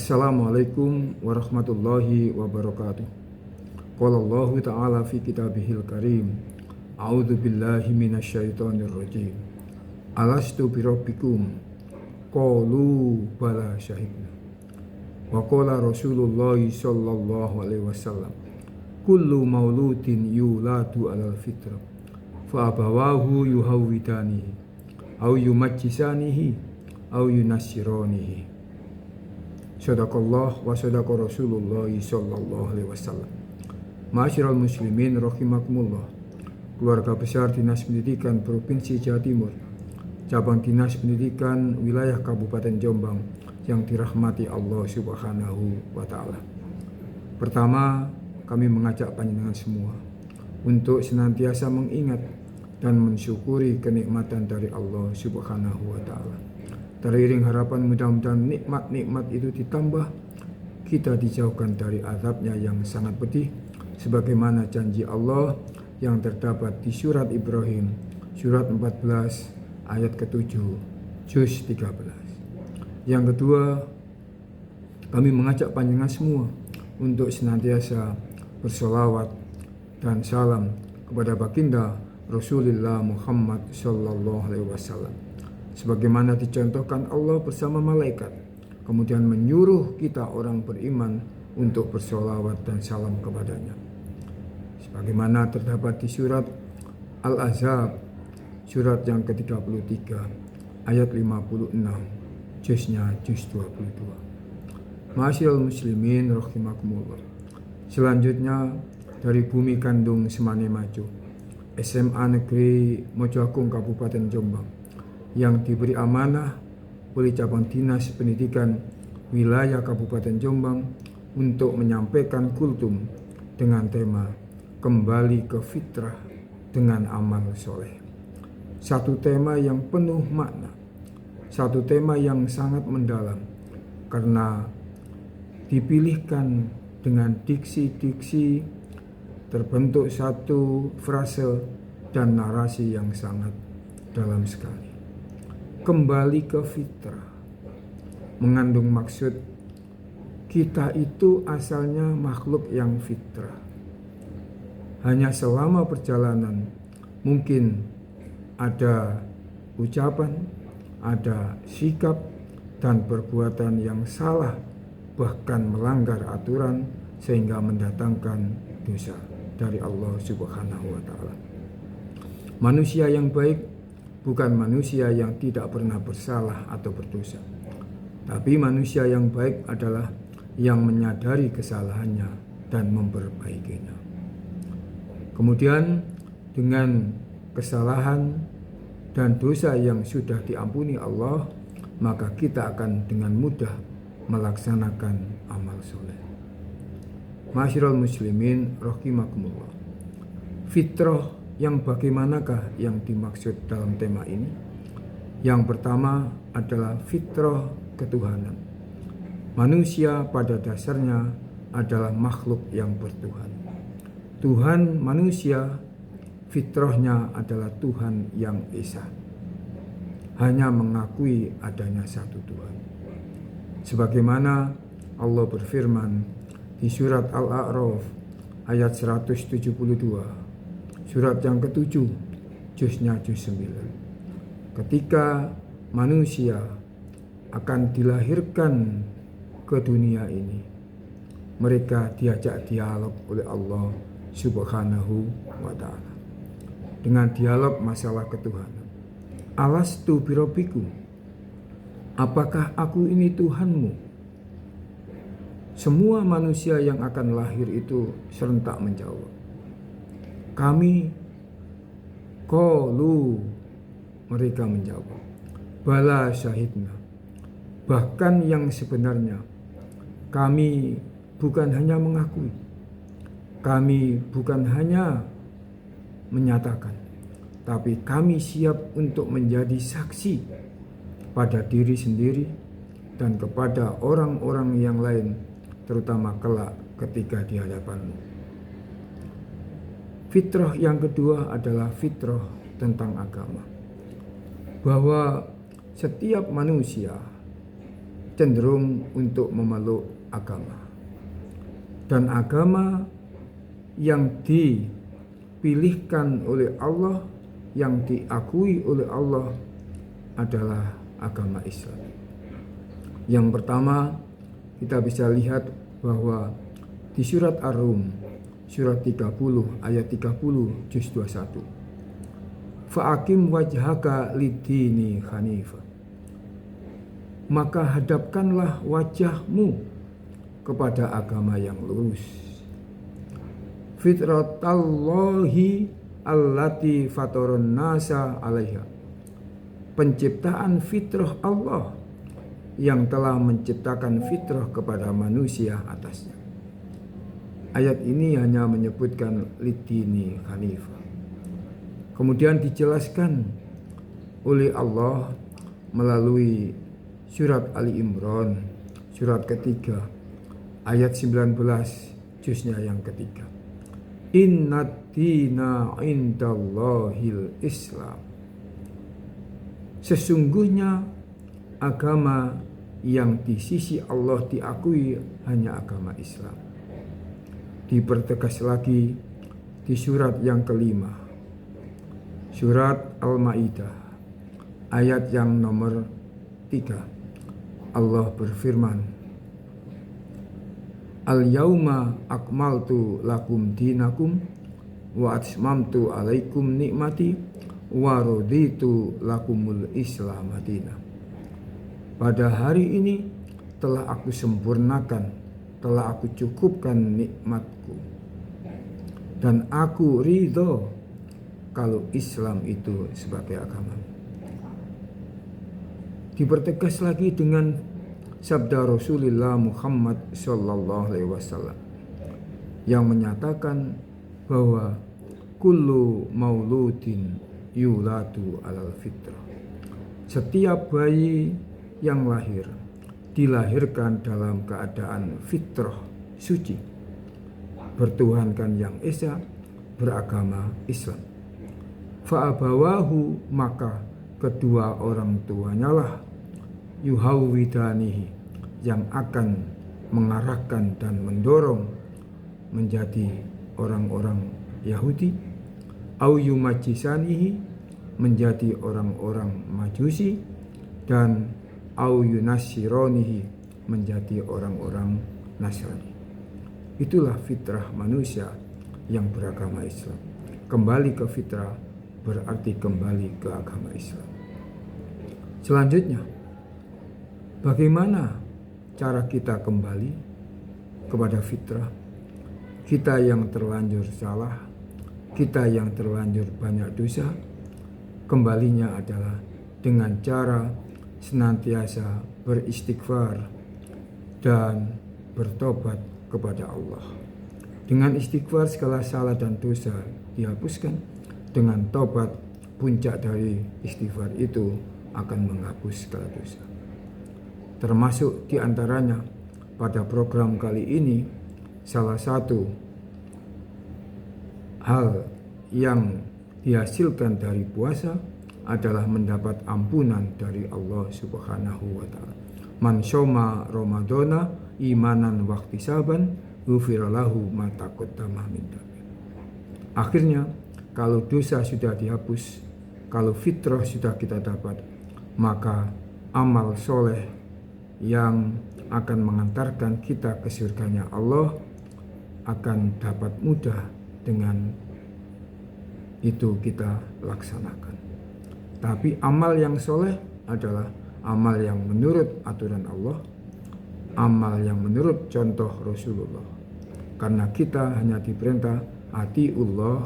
Assalamualaikum warahmatullahi wabarakatuh. Qala Allah Ta'ala fi kitabihil karim. A'udzu billahi minasyaitonir rajim. Alastu birabbikum? Qalu bala syahidna. Wa qala Rasulullah sallallahu alaihi wasallam, kullu mauludin yuladu alal fitrah fa abawahu yuhawwidanihi aw yumajjisanihi aw yunassiranihi. Sadaqallah wa sadaqa Rasulullah sallallahu alaihi wasallam. Ma'asyiral muslimin rahimakumullah. Keluarga besar Dinas Pendidikan Provinsi Jawa Timur, cabang Dinas Pendidikan wilayah Kabupaten Jombang yang dirahmati Allah Subhanahu wa taala. Pertama, kami mengajak panjenengan semua untuk senantiasa mengingat dan mensyukuri kenikmatan dari Allah Subhanahu wa taala. Teriring harapan mudah-mudahan nikmat-nikmat itu ditambah, kita dijauhkan dari azabnya yang sangat pedih, sebagaimana janji Allah yang terdapat di surat Ibrahim, surat 14 ayat ke-7, juz 13. Yang kedua, kami mengajak panjenengan semua untuk senantiasa bersolawat dan salam kepada baginda Rasulullah Muhammad sallallahu alaihi wasallam, sebagaimana dicontohkan Allah bersama malaikat, kemudian menyuruh kita orang beriman untuk bersolawat dan salam kepadanya, sebagaimana terdapat di surat Al-Ahzab, surat yang ke-33 ayat 56, juznya juz 22. Ma'asyiral muslimin rahimakumullah. Selanjutnya, dari Bumi Kandung Semane Maju, SMA Negeri Mojo Agung Kabupaten Jombang, yang diberi amanah oleh cabang Dinas Pendidikan wilayah Kabupaten Jombang untuk menyampaikan kultum dengan tema kembali ke fitrah dengan amal soleh. Satu tema yang penuh makna, satu tema yang sangat mendalam, karena dipilihkan dengan diksi-diksi, terbentuk satu frase dan narasi yang sangat dalam sekali. Kembali ke fitrah mengandung maksud kita itu asalnya makhluk yang fitrah. Hanya selama perjalanan mungkin ada ucapan, ada sikap dan perbuatan yang salah, bahkan melanggar aturan sehingga mendatangkan dosa dari Allah Subhanahu wa taala. Manusia yang baik bukan manusia yang tidak pernah bersalah atau berdosa, tapi manusia yang baik adalah yang menyadari kesalahannya dan memperbaikinya. Kemudian dengan kesalahan dan dosa yang sudah diampuni Allah, maka kita akan dengan mudah melaksanakan amal soleh. Ma'asyiral muslimin rahimakumullah. Fitrah yang bagaimanakah yang dimaksud dalam tema ini? Yang pertama adalah fitrah ketuhanan. Manusia pada dasarnya adalah makhluk yang bertuhan. Tuhan manusia, fitrahnya adalah Tuhan yang esa, hanya mengakui adanya satu Tuhan. Sebagaimana Allah berfirman di surat Al-A'raf ayat 172, surat yang ke-7, juznya juz 9. Ketika manusia akan dilahirkan ke dunia ini, mereka diajak dialog oleh Allah Subhanahu wa ta'ala dengan dialog masalah ketuhanan. Alastu birabbikum? Apakah aku ini Tuhanmu? Semua manusia yang akan lahir itu serentak menjawab, kami. Qalu, mereka menjawab, bala syahidna. Bahkan yang sebenarnya, kami bukan hanya mengakui, kami bukan hanya menyatakan, tapi kami siap untuk menjadi saksi pada diri sendiri dan kepada orang-orang yang lain, terutama kelak ketika di hadapanmu. Fitrah yang kedua adalah fitrah tentang agama, bahwa setiap manusia cenderung untuk memeluk agama. Dan agama yang dipilihkan oleh Allah, yang diakui oleh Allah adalah agama Islam. Yang pertama, kita bisa lihat bahwa di surat Ar-Rum, surat 30 ayat 30 juz 21. Fa'akim wajhaka lidini hanifah. Maka hadapkanlah wajahmu kepada agama yang lurus. Fitratallahi allati fataron nasa alaiha. Penciptaan fitrah Allah yang telah menciptakan fitrah kepada manusia atasnya. Ayat ini hanya menyebutkan lidini hanifah. Kemudian dijelaskan oleh Allah melalui surat Ali Imran, surat ketiga, ayat 19, juznya yang ketiga. Innad dina indallahil Islam. Sesungguhnya agama yang di sisi Allah diakui hanya agama Islam. Dipertegas lagi di surat yang kelima, surat Al-Ma'idah, ayat yang nomor 3. Allah berfirman, Al-yauma akmaltu lakum dinakum wa atmamtu alaikum nikmati wa raditu lakumul Islam madinah. Pada hari ini telah aku sempurnakan, telah aku cukupkan nikmatku, dan aku ridho kalau Islam itu sebagai agama. Dipertegas lagi dengan sabda Rasulullah Muhammad SAW yang menyatakan bahwa kullu mauludin yuladu alal fitrah. Setiap bayi yang lahir dilahirkan dalam keadaan fitrah suci, bertuhankan Yang Esa, beragama Islam. Fa'abawahu, maka kedua orang tuanya lah yuhawwidanihi, yang akan mengarahkan dan mendorong menjadi orang-orang Yahudi, au yumajisanihi, menjadi orang-orang Majusi, dan au yunasironihi, menjadi orang-orang Nasrani. Itulah fitrah manusia yang beragama Islam. Kembali ke fitrah berarti kembali ke agama Islam. Selanjutnya, bagaimana cara kita kembali kepada fitrah? Kita yang terlanjur salah, kita yang terlanjur banyak dosa, kembalinya adalah dengan cara senantiasa beristighfar dan bertobat kepada Allah. Dengan istighfar segala salah dan dosa dihapuskan. Dengan tobat, puncak dari istighfar itu akan menghapus segala dosa. Termasuk diantaranya pada program kali ini, salah satu hal yang dihasilkan dari puasa adalah mendapat ampunan dari Allah Subhanahu wa Ta'ala. Man syoma Ramadana imanan wahtisaban ghufira lahu ma taqaddama min dhanbi. Akhirnya, kalau dosa sudah dihapus, kalau fitrah sudah kita dapat, maka amal soleh yang akan mengantarkan kita ke surganya Allah akan dapat mudah dengan itu kita laksanakan. Tapi amal yang soleh adalah amal yang menurut aturan Allah, amal yang menurut contoh Rasulullah. Karena kita hanya diperintah atiullah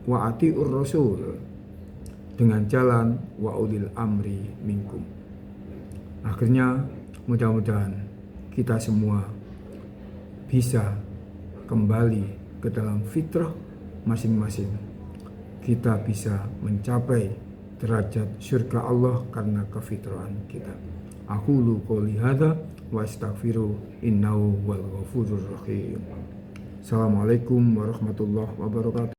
wa atiur rasul, dengan jalan wa ulil amri minkum. Akhirnya mudah-mudahan kita semua bisa kembali ke dalam fitrah masing-masing. Kita bisa mencapai derajat surga Allah karena kefitrahan kita. Aqulu qouli hadza wa astaghfiru innahu wal ghafurur rahim. Assalamualaikum warahmatullahi wabarakatuh.